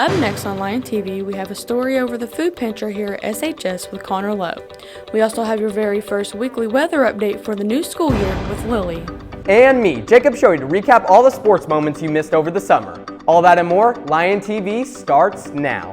Up next on Lion TV, we have a story over the food pantry here at SHS with Connor Lowe. We also have your very first weekly weather update for the new school year with Lily. And me, Jacob Showy, to recap all the sports moments you missed over the summer. All that and more, Lion TV starts now.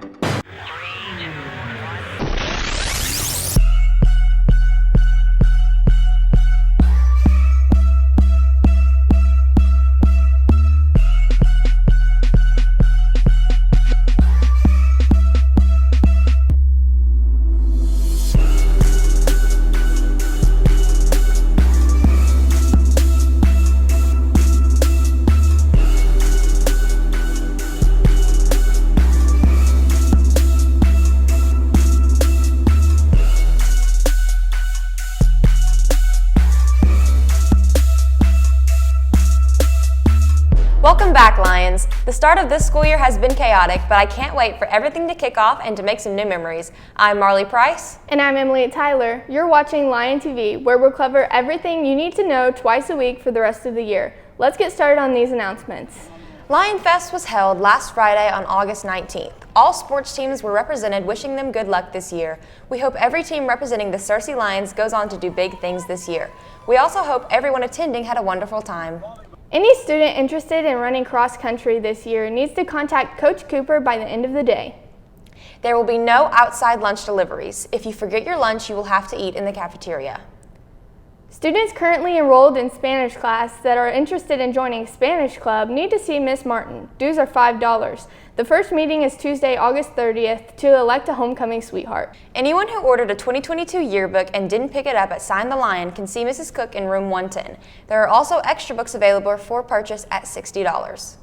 Welcome back, Lions. The start of this school year has been chaotic, but I can't wait for everything to kick off and to make some new memories. I'm Marley Price. And I'm Emily Tyler. You're watching Lion TV, where we'll cover everything you need to know twice a week for the rest of the year. Let's get started on these announcements. Lion Fest was held last Friday on August 19th. All sports teams were represented, wishing them good luck this year. We hope every team representing the Searcy Lions goes on to do big things this year. We also hope everyone attending had a wonderful time. Any student interested in running cross country this year needs to contact Coach Cooper by the end of the day. There will be no outside lunch deliveries. If you forget your lunch, you will have to eat in the cafeteria. Students currently enrolled in Spanish class that are interested in joining Spanish Club need to see Miss Martin. Dues are $5. The first meeting is Tuesday, August 30th to elect a homecoming sweetheart. Anyone who ordered a 2022 yearbook and didn't pick it up at Sign the Lion can see Mrs. Cook in room 110. There are also extra books available for purchase at $60.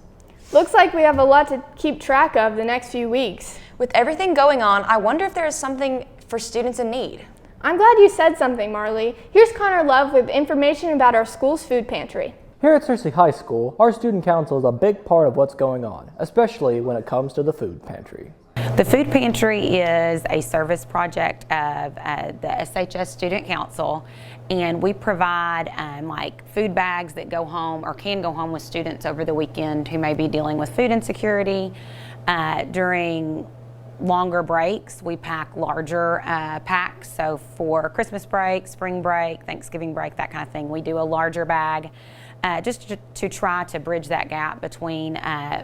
Looks like we have a lot to keep track of the next few weeks. With everything going on, I wonder if there is something for students in need. I'm glad you said something, Marley. Here's Connor Love with information about our school's food pantry. Here at Searcy High School, our student council is a big part of what's going on, especially when it comes to the food pantry. The food pantry is a service project of the SHS Student Council, and we provide like food bags that go home or can go home with students over the weekend who may be dealing with food insecurity. During longer breaks, we pack larger packs. So for Christmas break, spring break, Thanksgiving break, that kind of thing, we do a larger bag just to try to bridge that gap between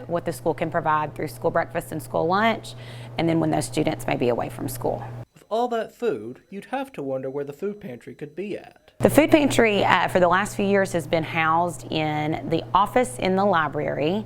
what the school can provide through school breakfast and school lunch, and then when those students may be away from school. With all that food, you'd have to wonder where the food pantry could be at. The food pantry for the last few years has been housed in the office in the library.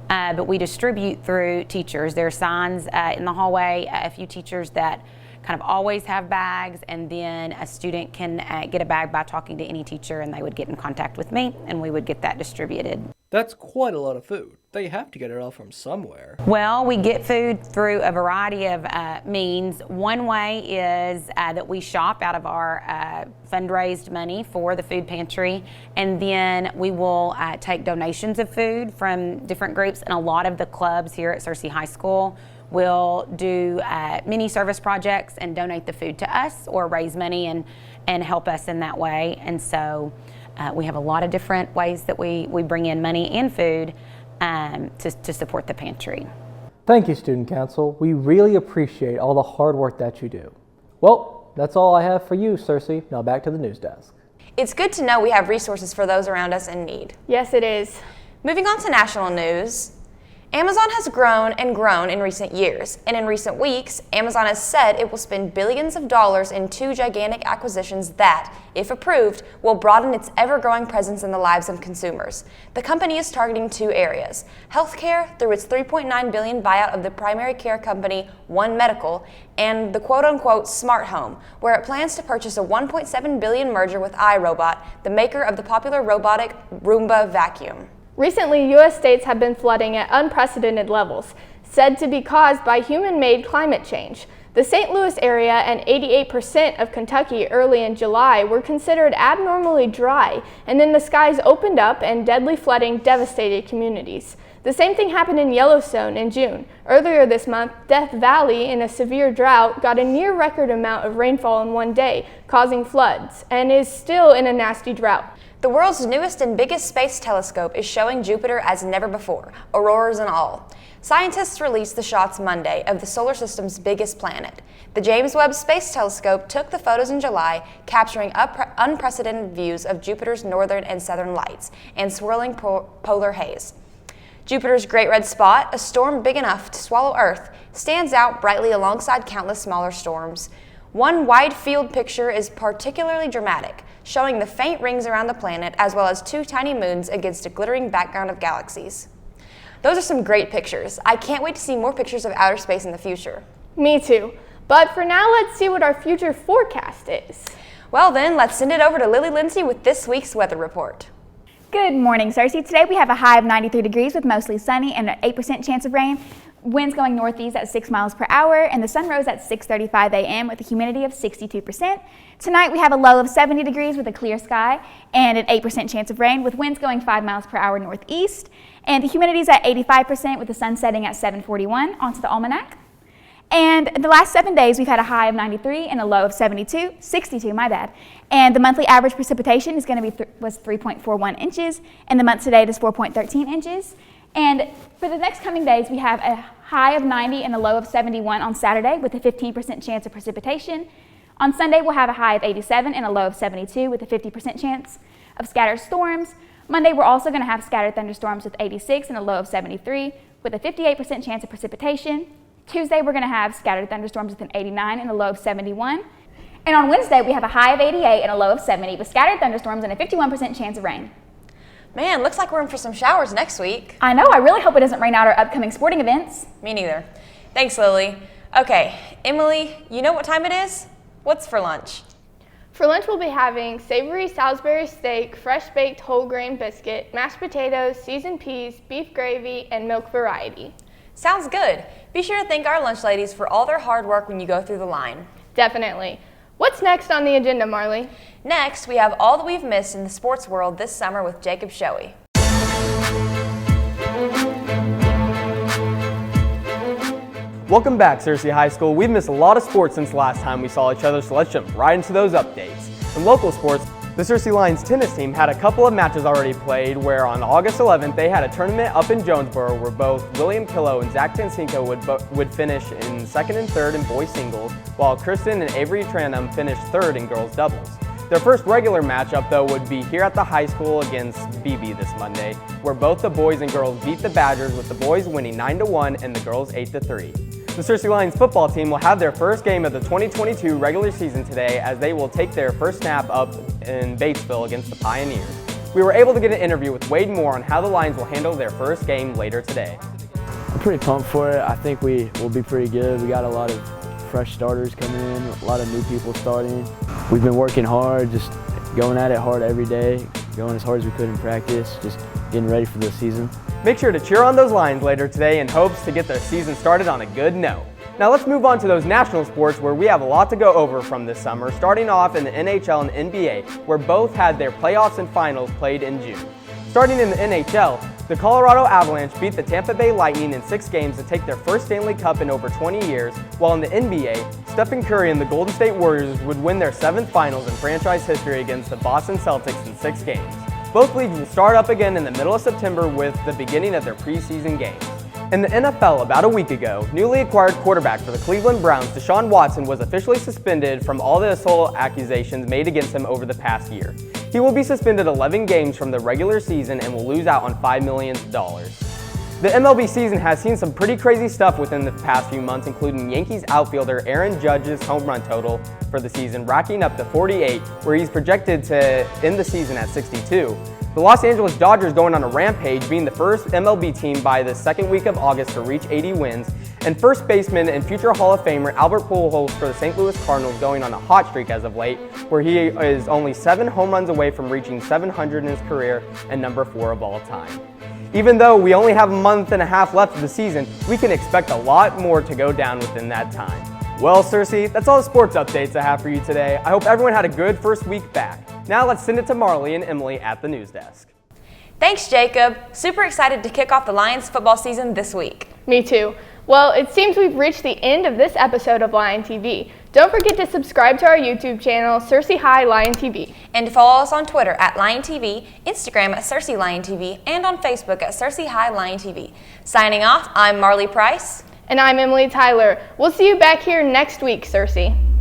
But we distribute through teachers. There are signs in the hallway, a few teachers that kind of always have bags, and then a student can get a bag by talking to any teacher, and they would get in contact with me, and we would get that distributed. That's quite a lot of food. They have to get it all from somewhere. Well, we get food through a variety of means. One way is that we shop out of our fundraised money for the food pantry, and then we will take donations of food from different groups, and a lot of the clubs here at Searcy High School will do mini service projects and donate the food to us or raise money and help us in that way. And so we have a lot of different ways that we bring in money and food to support the pantry. Thank you, Student Council. We really appreciate all the hard work that you do. Well, that's all I have for you, Searcy. Now back to the news desk. It's good to know we have resources for those around us in need. Yes, it is. Moving on to national news. Amazon has grown and grown in recent years, and in recent weeks, Amazon has said it will spend billions of dollars in two gigantic acquisitions that, if approved, will broaden its ever-growing presence in the lives of consumers. The company is targeting two areas: healthcare through its $3.9 billion buyout of the primary care company One Medical, and the quote-unquote smart home, where it plans to purchase a $1.7 billion merger with iRobot, the maker of the popular robotic Roomba vacuum. Recently, U.S. states have been flooding at unprecedented levels, said to be caused by human-made climate change. The St. Louis area and 88% of Kentucky early in July were considered abnormally dry, and then the skies opened up and deadly flooding devastated communities. The same thing happened in Yellowstone in June. Earlier this month, Death Valley, in a severe drought, got a near-record amount of rainfall in one day, causing floods, and is still in a nasty drought. The world's newest and biggest space telescope is showing Jupiter as never before, auroras and all. Scientists released the shots Monday of the solar system's biggest planet. The James Webb Space Telescope took the photos in July, capturing unprecedented views of Jupiter's northern and southern lights and swirling polar haze. Jupiter's Great Red Spot, a storm big enough to swallow Earth, stands out brightly alongside countless smaller storms. One wide-field picture is particularly dramatic, showing the faint rings around the planet as well as two tiny moons against a glittering background of galaxies. Those are some great pictures. I can't wait to see more pictures of outer space in the future. Me too. But for now, let's see what our future forecast is. Well then, let's send it over to Lily Lindsay with this week's weather report. Good morning, Cersei. Today we have a high of 93 degrees with mostly sunny and an 8% chance of rain. Winds going northeast at 6 miles per hour, and the sun rose at 6:35 a.m. with a humidity of 62%. Tonight we have a low of 70 degrees with a clear sky and an 8% chance of rain with winds going 5 miles per hour northeast. And the humidity is at 85% with the sun setting at 7:41. Onto the almanac. And the last 7 days, we've had a high of 93 and a low of 62, my bad. And the monthly average precipitation is going to be was 3.41 inches, and the month to date is 4.13 inches. And for the next coming days, we have a high of 90 and a low of 71 on Saturday with a 15% chance of precipitation. On Sunday, we'll have a high of 87 and a low of 72 with a 50% chance of scattered storms. Monday, we're also going to have scattered thunderstorms with 86 and a low of 73 with a 58% chance of precipitation. Tuesday, we're going to have scattered thunderstorms with an 89 and a low of 71. And on Wednesday, we have a high of 88 and a low of 70 with scattered thunderstorms and a 51% chance of rain. Man, looks like we're in for some showers next week. I know, I really hope it doesn't rain out our upcoming sporting events. Me neither. Thanks, Lily. Okay, Emily, you know what time it is? What's for lunch? For lunch, we'll be having savory Salisbury steak, fresh baked whole grain biscuit, mashed potatoes, seasoned peas, beef gravy, and milk variety. Sounds good. Be sure to thank our lunch ladies for all their hard work when you go through the line. Definitely. What's next on the agenda, Marley? Next, we have all that we've missed in the sports world this summer with Jacob Shoei. Welcome back, Cersei High School. We've missed a lot of sports since the last time we saw each other, so let's jump right into those updates. In local sports, the Cersei Lions tennis team had a couple of matches already played where on August 11th they had a tournament up in Jonesboro where both William Pillow and Zach Tansinko would finish in second and third in boys singles, while Kristen and Avery Tranum finished third in girls doubles. Their first regular matchup, though, would be here at the high school against BB this Monday, where both the boys and girls beat the Badgers, with the boys winning 9-1 and the girls 8-3. The Cersei Lions football team will have their first game of the 2022 regular season today as they will take their first snap up in Batesville against the Pioneers. We were able to get an interview with Wade Moore on how the Lions will handle their first game later today. I'm pretty pumped for it. I think we will be pretty good. We got a lot of fresh starters coming in, a lot of new people starting. We've been working hard, just going at it hard every day, going as hard as we could in practice, just getting ready for the season. Make sure to cheer on those Lions later today in hopes to get their season started on a good note. Now let's move on to those national sports where we have a lot to go over from this summer, starting off in the NHL and NBA, where both had their playoffs and finals played in June. Starting in the NHL, the Colorado Avalanche beat the Tampa Bay Lightning in 6 games to take their first Stanley Cup in over 20 years, while in the NBA, Stephen Curry and the Golden State Warriors would win their 7th finals in franchise history against the Boston Celtics in 6 games. Both leagues will start up again in the middle of September with the beginning of their preseason games. In the NFL, about a week ago, newly acquired quarterback for the Cleveland Browns, Deshaun Watson, was officially suspended from all the assault accusations made against him over the past year. He will be suspended 11 games from the regular season and will lose out on $5 million. The MLB season has seen some pretty crazy stuff within the past few months, including Yankees outfielder Aaron Judge's home run total for the season racking up to 48, where he's projected to end the season at 62. The Los Angeles Dodgers going on a rampage, being the first MLB team by the second week of August to reach 80 wins, and first baseman and future Hall of Famer Albert Pujols for the St. Louis Cardinals going on a hot streak as of late, where he is only 7 home runs away from reaching 700 in his career and number 4 of all time. Even though we only have a month and a half left of the season, we can expect a lot more to go down within that time. Well, Cersei, that's all the sports updates I have for you today. I hope everyone had a good first week back. Now let's send it to Marley and Emily at the news desk. Thanks, Jacob. Super excited to kick off the Lions football season this week. Me too. Well, it seems we've reached the end of this episode of Lion TV. Don't forget to subscribe to our YouTube channel, Searcy High Lion TV. And to follow us on Twitter at Lion TV, Instagram at Searcy Lion TV, and on Facebook at Searcy High Lion TV. Signing off, I'm Marley Price. And I'm Emily Tyler. We'll see you back here next week, Searcy.